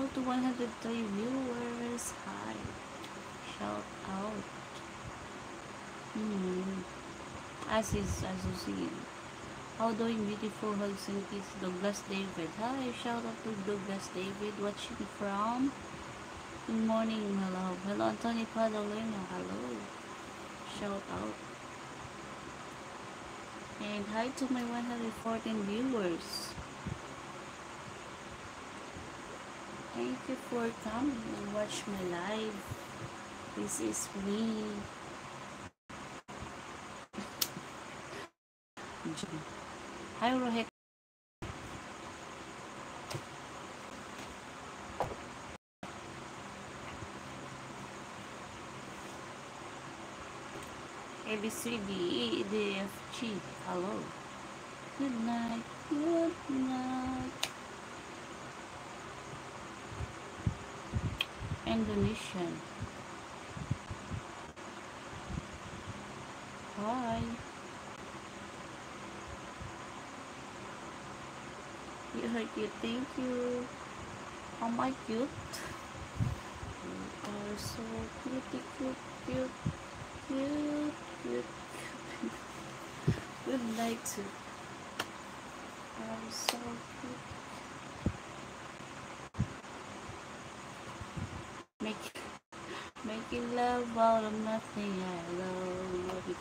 Hello to 103 viewers. Hi. Shout out. As you see. How doing, beautiful hugs and kisses, Douglas David. Hi, shout out to Douglas David, watching from. Good morning, hello. Hello, Anthony Padolino. Hello. Shout out. And hi to my 114 viewers. Thank you for coming and watch my live. This is me. Hi, Rohit. ABCDEFG. Hello. Good night. Good night. Indonesian. Hi. You're cute. Thank you. Am I cute? You are so cute, cute, cute, cute, cute. Would like to. I'm so cute. Making love out of nothing. I love it.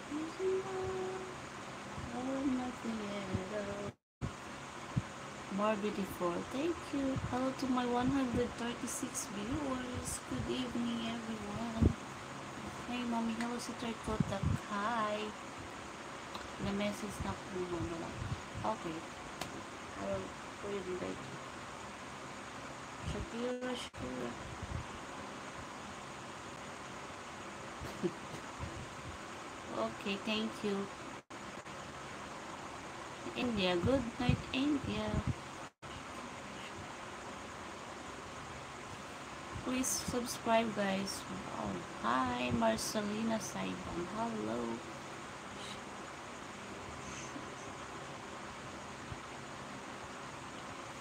Making love out of nothing at all. More beautiful. Thank you. Hello to my 136 viewers. Good evening, everyone. Hey, mommy. Hello sa third kotak. Hi. The message na po mo lang. Okay. I will put it later. Shakira, Shakira. Okay, thank you. India. Good night, India. Please subscribe, guys. Oh, hi, Marcelina Saibon. Hello.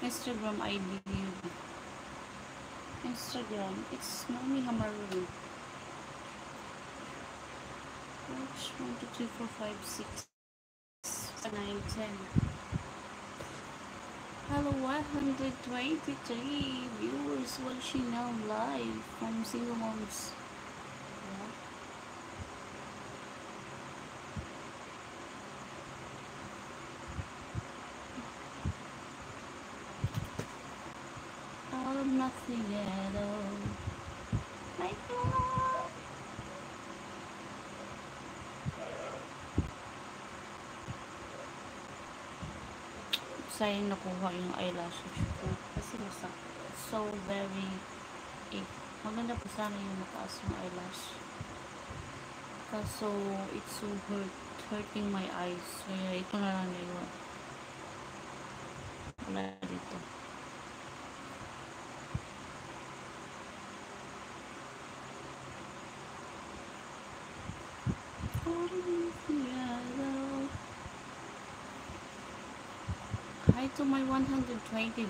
Instagram ID. Instagram. It's Mommy Hamaru. Watch 1, 2, 3, 4, 5, 6, 7, 9, 10. Hello, 123 viewers watching now live from Single Moms. Yeah. Out of nothing at all. My God. Sayang nakuha yung eyelashes ko. Kasi so very maganda pa sana yung mataas yung eyelash. Kaso it's so hurting my eyes. Kaya ito na lang yun. Wala dito. Hi to my 120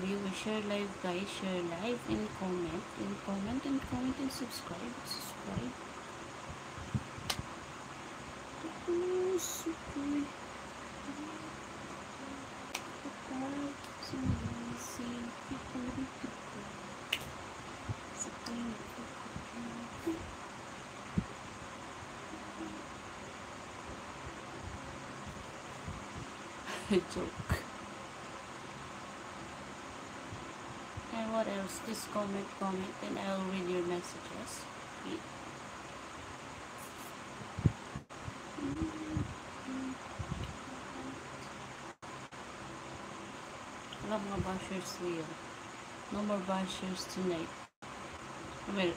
viewers. Share live, guys. Share live and comment. And comment and comment and subscribe. Subscribe. Joke. And what else? Just comment, and I will read your messages. Wala mga bashers here. No more bashers tonight. Well,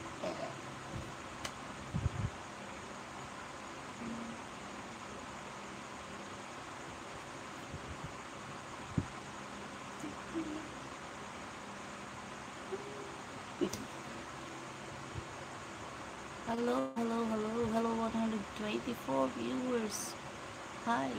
hello, 124 viewers. Hi.